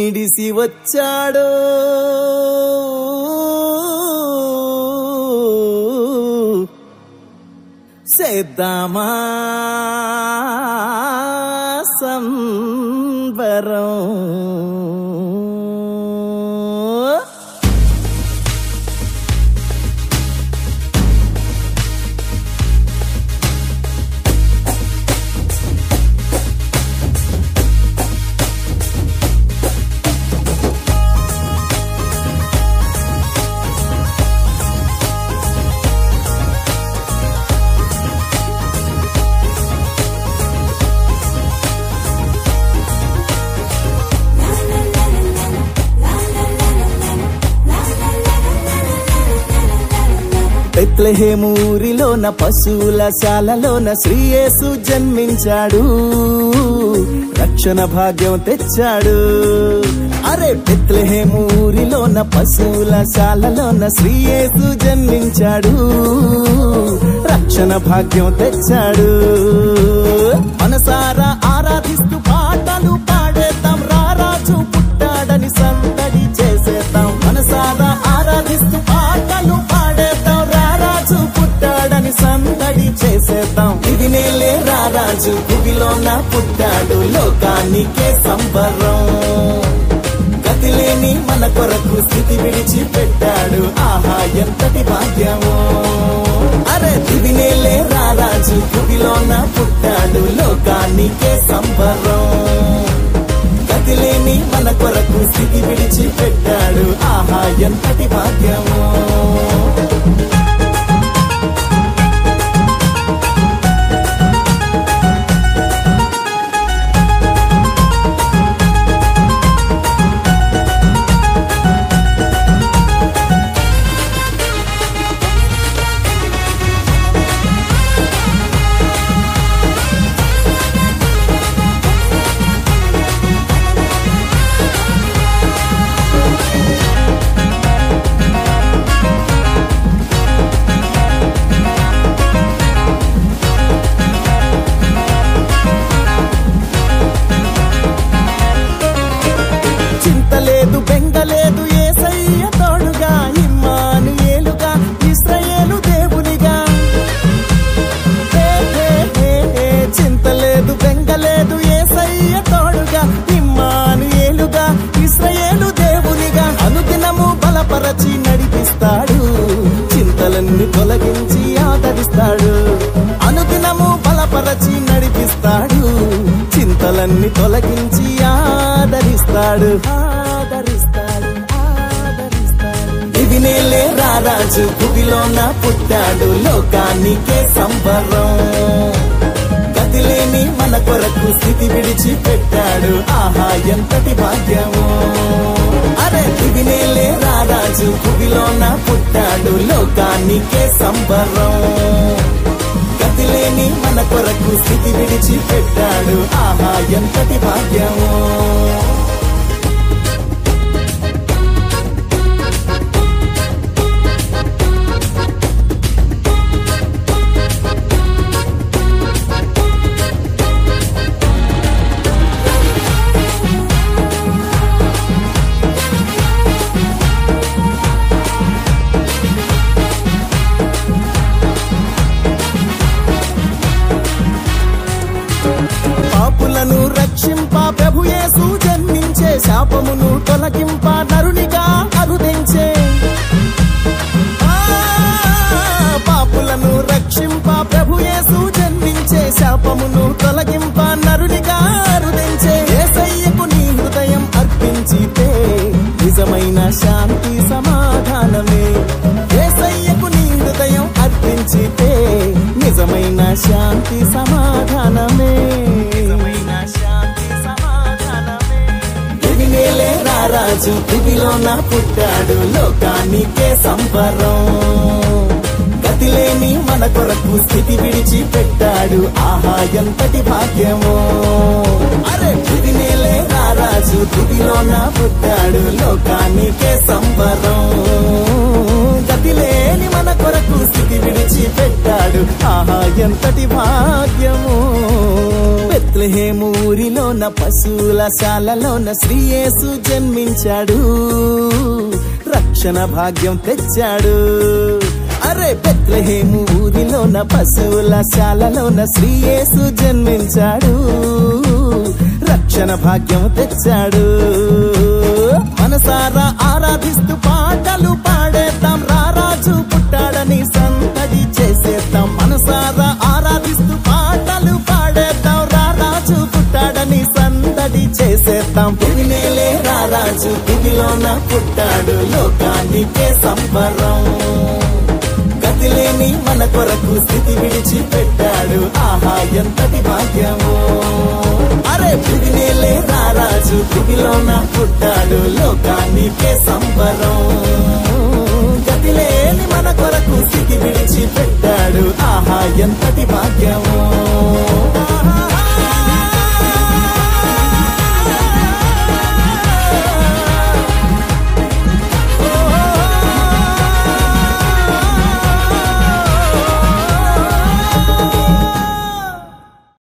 EDC వచ్చాడు సేద్దామా సంబరం బెత్లెహేమూరిలోన పశువుల శాలలోన శ్రీయేసు జన్మించాడు రక్షణ భాగ్యం తెచ్చాడు అరే బెత్లెహేమూరిలోన పశువుల శాలలోన శ్రీయేసు జన్మించాడు రక్షణ భాగ్యం తెచ్చాడు మనసారా ఆరాధిస్తూ పాటలు పాడేద్దాం రారాజు పుట్టాడని సందడి చేసేద్దాం మనసారా ఆరాధిస్తూ పాటలు పాడేద్దాం రారాజు పుట్టాడని సందడి చేసేద్దాం ఇది నేలే రారాజు భూమిలోన పుట్టాడు లోకానికే సంబరం గతిలేని మన కొరకు స్థితి విడిచి పెట్టాడు ఆహా ఎంతటి భాగ్యమో అరే ఇది నేలే రారాజు భూమిలోన పుట్టాడు లోకానికే సంబరం గతిలేని మన కొరకు స్థితి విడిచి పెట్టాడు ఆహా ఎంతటి భాగ్యమో బెంగలేదు యేసయ్య తోడుగా ఇమ్మానుయేలుగా ఇశ్రాయేలు దేవునిగా చింతలేదు బెంగలేదు యేసయ్య తోడుగా ఇమ్మానుయేలుగా ఇశ్రాయేలు దేవునిగా అనుదినము బలపరచి నడిపిస్తాడు చింతలన్నీ తొలగించి ఆదరిస్తాడు అనుదినము బలపరచి నడిపిస్తాడు చింతలన్నీ తొలగించి ఆదరిస్తాడు ఇది నేలే రారాజు భూమిలోన పుట్టాడు లోకానికే సంబరం గతిలేని మన కొరకు స్థితి విడిచి పెట్టాడు ఆహా ఎంతటి భాగ్యమో అరే ఇది నేలే రారాజు భూమిలోన పుట్టాడు లోకానికే సంబరం గతిలేని మన కొరకు స్థితి విడిచి పెట్టాడు ఆహా ఎంతటి భాగ్యమో పాపులను రక్షింప ప్రభు యేసు జన్మించే శాపమును తొలగింప నరునిగా అరుదించే పాపులను రక్షింప ప్రభు యేసు జన్మించే శాపమును తొలగింప నరునిగా అరుదించే యేసయ్యకు నీ హృదయం అర్పించితే నిజమైన శాంతి సమాధానమే యేసయ్యకు నీ హృదయం అర్పించితే నిజమైన శాంతి సమాధానమే ఇది నేలే రారాజు భూమిలోన పుట్టాడు లోకానికే సంబరం గతిలేని మన కొరకు స్థితి విడిచి పెట్టాడు ఆహా ఎంతటి భాగ్యమో అరే ఇది నేలే రారాజు భూమిలోన పుట్టాడు లోకానికే సంబరం గతిలేని మన మన కొరకు స్థితి విడిచి పెట్టాడు ఆహా ఎంతటి భాగ్యము బెత్లెహేము ఊరిలోన పశువుల శాలలోన శ్రీ యేసు జన్మించాడు రక్షణ భాగ్యం తెచ్చాడు అరే బెత్లెహేము ఊరిలోన పశువుల శాలలోన శ్రీ యేసు జన్మించాడు రక్షణ భాగ్యం తెచ్చాడు మనసారా ఆరాధిస్తూ పాటలు పాడేద్దాం రారాజు పుట్టాడని సందడి చేసేద్దాం మనసారా ఆరాధిస్తూ పాటలు పాడేద్దాం రారాజు పుట్టాడని సందడి చేసేద్దాం భూమినేలే రారాజు భూమిలోన పుట్టాడు లోకానికే సంబరం గతిలేని మన కొరకు స్థితి విడిచి పెట్టాడు ఆహా ఎంతటి భాగ్యము అరే భూమినేలే రారాజు భూమిలోన పుట్టాడు లోకానికే సంబరం గతిలేని మన కొరకు స్థితి విడిచి పెట్టాడు ఆహా ఎంతటి భాగ్యము